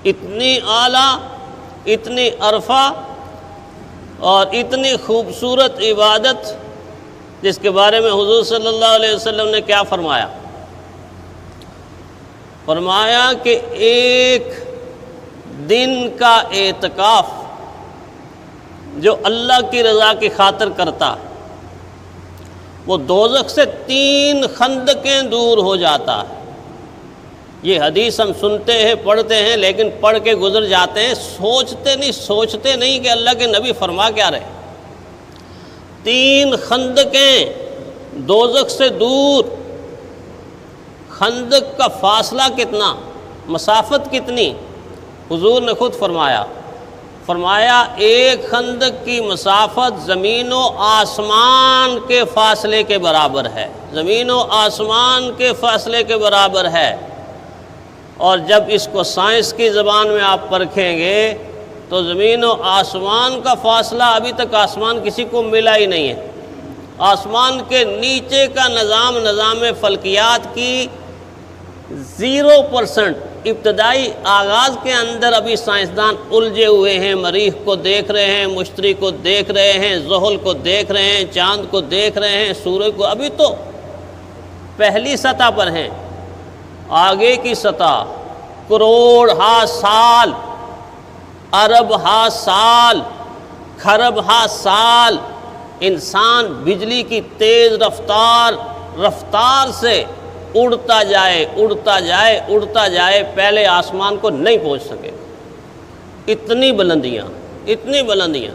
اتنی اعلیٰ، اتنی عرفہ اور اتنی خوبصورت عبادت، جس کے بارے میں حضور صلی اللہ علیہ وسلم نے کیا فرمایا؟ فرمایا کہ ایک دن کا اعتکاف جو اللہ کی رضا کی خاطر کرتا وہ دوزخ سے 3 خندقیں دور ہو جاتا ہے۔ یہ حدیث ہم سنتے ہیں، پڑھتے ہیں، لیکن پڑھ کے گزر جاتے ہیں، سوچتے نہیں کہ اللہ کے نبی فرما کیا رہے۔ 3 خندقیں دوزخ سے دور۔ خندق کا فاصلہ کتنا، مسافت کتنی؟ حضور نے خود فرمایا ایک خندق کی مسافت زمین و آسمان کے فاصلے کے برابر ہے، زمین و آسمان کے فاصلے کے برابر ہے۔ اور جب اس کو سائنس کی زبان میں آپ پرکھیں گے تو زمین و آسمان کا فاصلہ ابھی تک آسمان کسی کو ملا ہی نہیں ہے۔ آسمان کے نیچے کا نظام فلکیات کی 0% ابتدائی آغاز کے اندر ابھی سائنسدان الجھے ہوئے ہیں، مریخ کو دیکھ رہے ہیں، مشتری کو دیکھ رہے ہیں، زحل کو دیکھ رہے ہیں، چاند کو دیکھ رہے ہیں، سورج کو، ابھی تو پہلی سطح پر ہیں۔ آگے کی سطح کروڑ ہا سال، ارب ہا سال، کھرب ہا سال انسان بجلی کی تیز رفتار سے اڑتا جائے پہلے آسمان کو نہیں پہنچ سکے۔ اتنی بلندیاں،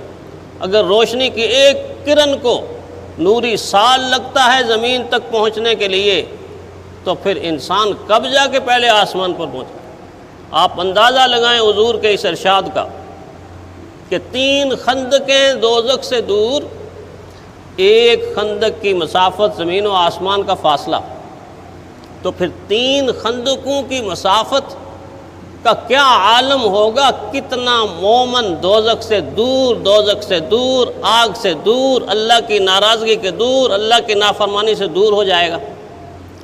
اگر روشنی کی ایک کرن کو نوری سال لگتا ہے زمین تک پہنچنے کے لیے، تو پھر انسان کب جا کے پہلے آسمان پر پہنچے؟ آپ اندازہ لگائیں حضور کے اس ارشاد کا کہ 3 خندقیں دوزخ سے دور، ایک خندق کی مسافت زمین و آسمان کا فاصلہ، تو پھر 3 خندقوں کی مسافت کا کیا عالم ہوگا؟ کتنا مومن دوزخ سے دور، آگ سے دور، اللہ کی ناراضگی کے دور، اللہ کی نافرمانی سے دور ہو جائے گا۔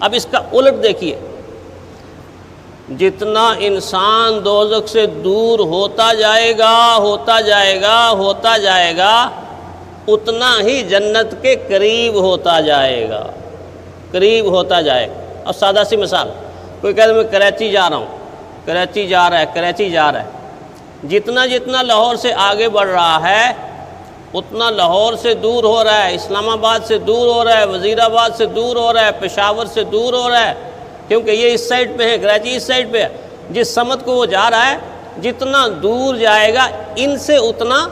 اب اس کا الٹ دیکھیے، جتنا انسان دوزخ سے دور ہوتا جائے گا اتنا ہی جنت کے قریب ہوتا جائے گا۔ اب سادہ سی مثال، کوئی کہتا ہے میں کراچی جا رہا ہوں، کراچی جا رہا ہے، جتنا لاہور سے آگے بڑھ رہا ہے اتنا لاہور سے دور ہو رہا ہے، اسلام آباد سے دور ہو رہا ہے، وزیر آباد سے دور ہو رہا ہے، پشاور سے دور ہو رہا ہے، کیونکہ یہ اس سائڈ پہ ہے، کراچی اس سائڈ پہ ہے۔ جس سمت کو وہ جا رہا ہے جتنا دور جائے گا ان سے اتنا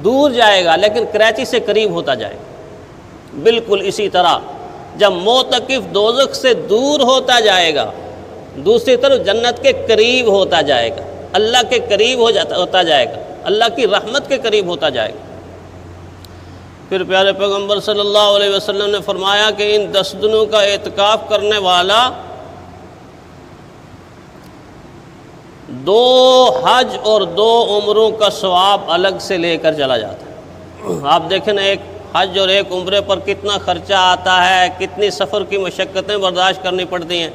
دور جائے گا، لیکن کراچی سے قریب ہوتا جائے گا۔ بالکل اسی طرح جب معتکف دوزخ سے دور ہوتا جائے گا، دوسری طرف جنت کے قریب ہوتا جائے گا، اللہ کے قریب ہوتا جائے گا، اللہ کی رحمت کے قریب ہوتا جائے گا۔ پھر پیارے پیغمبر صلی اللہ علیہ وسلم نے فرمایا کہ ان 10 دنوں کا اعتکاف کرنے والا 2 حج اور 2 عمروں کا ثواب الگ سے لے کر چلا جاتا ہے۔ آپ دیکھیں نا، ایک حج اور ایک عمرے پر کتنا خرچہ آتا ہے، کتنی سفر کی مشقتیں برداشت کرنی پڑتی ہیں،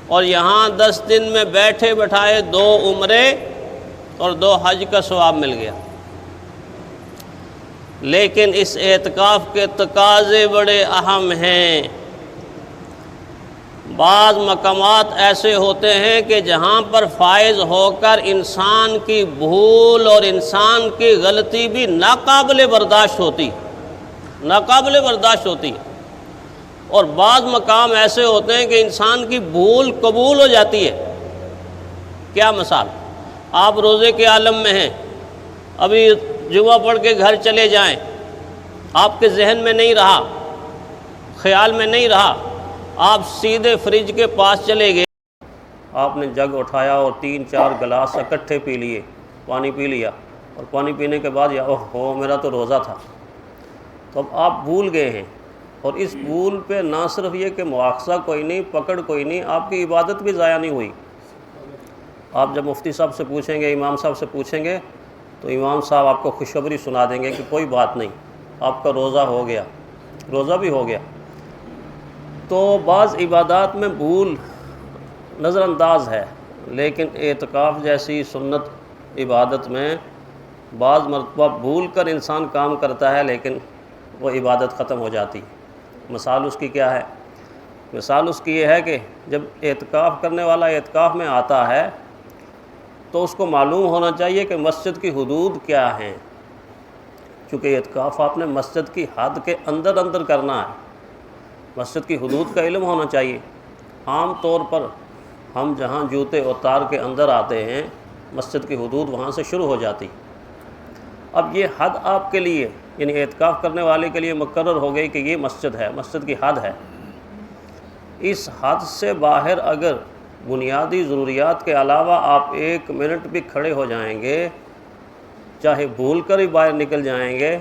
اور یہاں 10 دن میں بیٹھے بٹھائے 2 عمرے اور 2 حج کا ثواب مل گیا۔ لیکن اس اعتکاف کے تقاضے بڑے اہم ہیں۔ بعض مقامات ایسے ہوتے ہیں کہ جہاں پر فائز ہو کر انسان کی بھول اور انسان کی غلطی بھی ناقابل برداشت ہوتی ہے، اور بعض مقام ایسے ہوتے ہیں کہ انسان کی بھول قبول ہو جاتی ہے۔ کیا مثال؟ آپ روزے کے عالم میں ہیں، ابھی جمعہ پڑھ کے گھر چلے جائیں، آپ کے ذہن میں نہیں رہا، خیال میں نہیں رہا، آپ سیدھے فریج کے پاس چلے گئے، آپ نے جگ اٹھایا اور 3-4 گلاس اکٹھے پی لیے، پانی پی لیا، اور پانی پینے کے بعد اوہ میرا تو روزہ تھا۔ تو اب آپ بھول گئے ہیں، اور اس بھول پہ نہ صرف یہ کہ مواخذہ کوئی نہیں، پکڑ کوئی نہیں، آپ کی عبادت بھی ضائع نہیں ہوئی۔ آپ جب مفتی صاحب سے پوچھیں گے، امام صاحب سے پوچھیں گے، تو امام صاحب آپ کو خوشخبری سنا دیں گے کہ کوئی بات نہیں، آپ کا روزہ ہو گیا، روزہ بھی ہو گیا۔ تو بعض عبادات میں بھول نظر انداز ہے، لیکن اعتکاف جیسی سنت عبادت میں بعض مرتبہ بھول کر انسان کام کرتا ہے لیکن وہ عبادت ختم ہو جاتی. مثال اس کی کیا ہے؟ مثال اس کی یہ ہے کہ جب اعتکاف کرنے والا اعتکاف میں آتا ہے تو اس کو معلوم ہونا چاہیے کہ مسجد کی حدود کیا ہیں، چونکہ اعتکاف آپ نے مسجد کی حد کے اندر کرنا ہے. مسجد کی حدود کا علم ہونا چاہیے. عام طور پر ہم جہاں جوتے اتار کے اندر آتے ہیں مسجد کی حدود وہاں سے شروع ہو جاتی. اب یہ حد آپ کے لیے یعنی اعتکاف کرنے والے کے لیے مقرر ہو گئی کہ یہ مسجد ہے، مسجد کی حد ہے. اس حد سے باہر اگر بنیادی ضروریات کے علاوہ آپ 1 منٹ بھی کھڑے ہو جائیں گے، چاہے بھول کر ہی باہر نکل جائیں گے،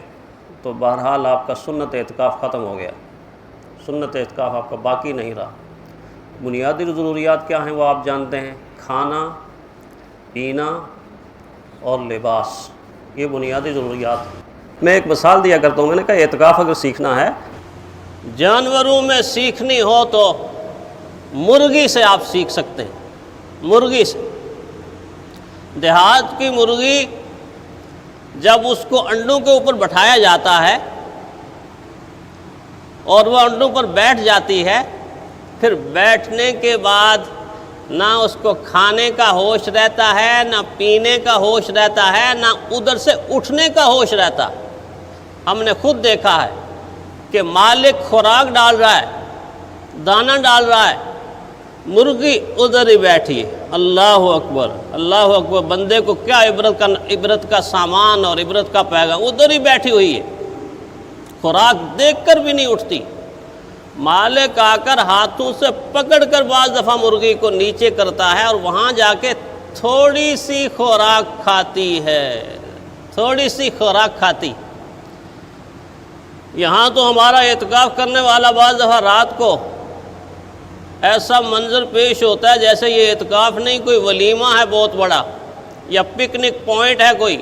تو بہرحال آپ کا سنت اعتکاف ختم ہو گیا. سنت اعتکاف آپ کا باقی نہیں رہا. بنیادی ضروریات کیا ہیں وہ آپ جانتے ہیں، کھانا، پینا اور لباس، یہ بنیادی ضروریات ہیں. میں ایک مثال دیا کرتا ہوں، میں نے کہا اعتکاف اگر سیکھنا ہے، جانوروں میں سیکھنی ہو تو مرغی سے آپ سیکھ سکتے ہیں. مرغی سے. دیہات کی مرغی جب اس کو انڈوں کے اوپر بٹھایا جاتا ہے اور وہ انڈوں پر بیٹھ جاتی ہے، پھر بیٹھنے کے بعد نہ اس کو کھانے کا ہوش رہتا ہے، نہ پینے کا ہوش رہتا ہے، نہ ادھر سے اٹھنے کا ہوش رہتا. ہم نے خود دیکھا ہے کہ مالک خوراک ڈال رہا ہے، دانہ ڈال رہا ہے، مرغی ادھر ہی بیٹھی ہے. اللہ اکبر، اللہ اکبر. بندے کو کیا عبرت کا سامان اور عبرت کا پیغام، ادھر ہی بیٹھی ہوئی ہے، خوراک دیکھ کر بھی نہیں اٹھتی. مالک آ کر ہاتھوں سے پکڑ کر بعض دفعہ مرغی کو نیچے کرتا ہے اور وہاں جا کے تھوڑی سی خوراک کھاتی ہے، تھوڑی سی خوراک کھاتی. یہاں تو ہمارا اعتکاف کرنے والا بعض دفعہ رات کو ایسا منظر پیش ہوتا ہے جیسے یہ اعتکاف نہیں، کوئی ولیمہ ہے بہت بڑا یا پکنک پوائنٹ ہے کوئی.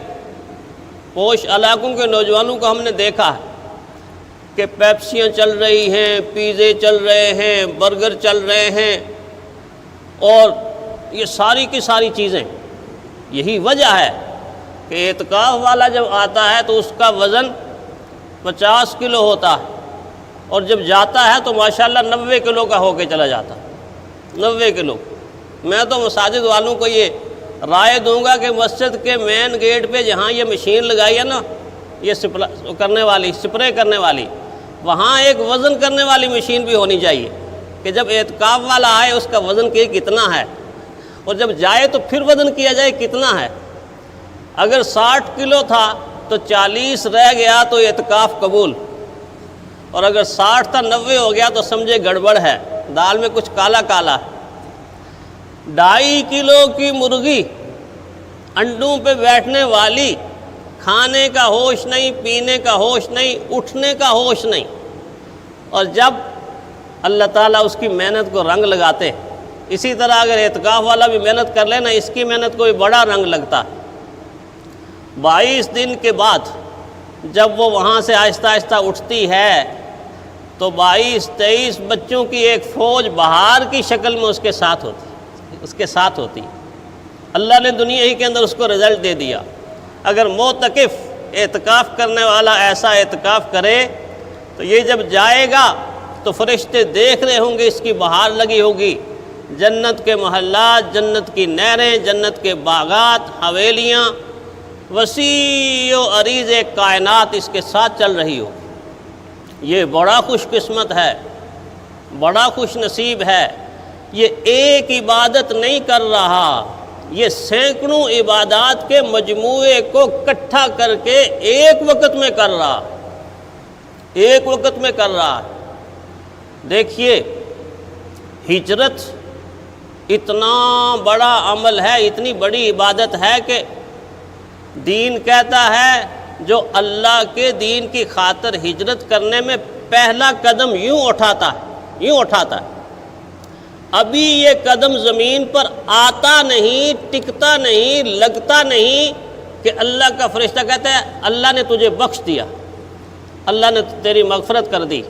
پوش علاقوں کے نوجوانوں کو ہم نے دیکھا ہے کہ پیپسیاں چل رہی ہیں، پیزے چل رہے ہیں، برگر چل رہے ہیں، اور یہ ساری کی ساری چیزیں. یہی وجہ ہے کہ اعتکاف والا جب آتا ہے تو اس کا وزن 50 کلو ہوتا ہے اور جب جاتا ہے تو ماشاءاللہ 90 کلو کا ہو کے چلا جاتا. 90 کلو. میں تو مساجد والوں کو یہ رائے دوں گا کہ مسجد کے مین گیٹ پہ جہاں یہ مشین لگائی ہے نا، یہ سپرے کرنے والی، وہاں ایک وزن کرنے والی مشین بھی ہونی چاہیے کہ جب اعتکاف والا آئے اس کا وزن کتنا ہے، اور جب جائے تو پھر وزن کیا جائے کتنا ہے. اگر 60 کلو تھا تو 40 رہ گیا تو اعتکاف قبول، اور اگر 60 تھا 90 ہو گیا تو سمجھے گڑبڑ ہے، دال میں کچھ کالا کالا ہے. 2.5 کلو کی مرغی انڈوں پہ بیٹھنے والی، کھانے کا ہوش نہیں، پینے کا ہوش نہیں، اٹھنے کا ہوش نہیں. اور جب اللہ تعالیٰ اس کی محنت کو رنگ لگاتے، اسی طرح اگر اعتکاف والا بھی محنت کر لے نا، اس کی محنت کو بھی بڑا رنگ لگتا. 22 دن کے بعد جب وہ وہاں سے آہستہ آہستہ اٹھتی ہے تو 22-23 بچوں کی ایک فوج بہار کی شکل میں اس کے ساتھ ہوتی. اللہ نے دنیا ہی کے اندر اس کو رزلٹ دے دیا. اگر معتکف اعتکاف کرنے والا ایسا اعتکاف کرے تو یہ جب جائے گا تو فرشتے دیکھ رہے ہوں گے، اس کی بہار لگی ہوگی، جنت کے محلات، جنت کی نہریں، جنت کے باغات، حویلیاں، وسیع و عریض کائنات اس کے ساتھ چل رہی ہو. یہ بڑا خوش قسمت ہے، بڑا خوش نصیب ہے. یہ ایک عبادت نہیں کر رہا، یہ سینکڑوں عبادات کے مجموعے کو اکٹھا کر کے ایک وقت میں کر رہا، ایک وقت میں کر رہا. دیکھیے ہجرت اتنا بڑا عمل ہے، اتنی بڑی عبادت ہے کہ دین کہتا ہے جو اللہ کے دین کی خاطر ہجرت کرنے میں پہلا قدم یوں اٹھاتا ہے، ابھی یہ قدم زمین پر آتا نہیں، ٹکتا نہیں، لگتا نہیں کہ اللہ کا فرشتہ کہتا ہے اللہ نے تجھے بخش دیا، اللہ نے تیری مغفرت کر دی.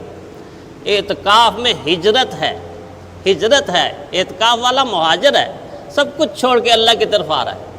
اعتکاف میں ہجرت ہے، اعتکاف والا مہاجر ہے. سب کچھ چھوڑ کے اللہ کی طرف آ رہا ہے۔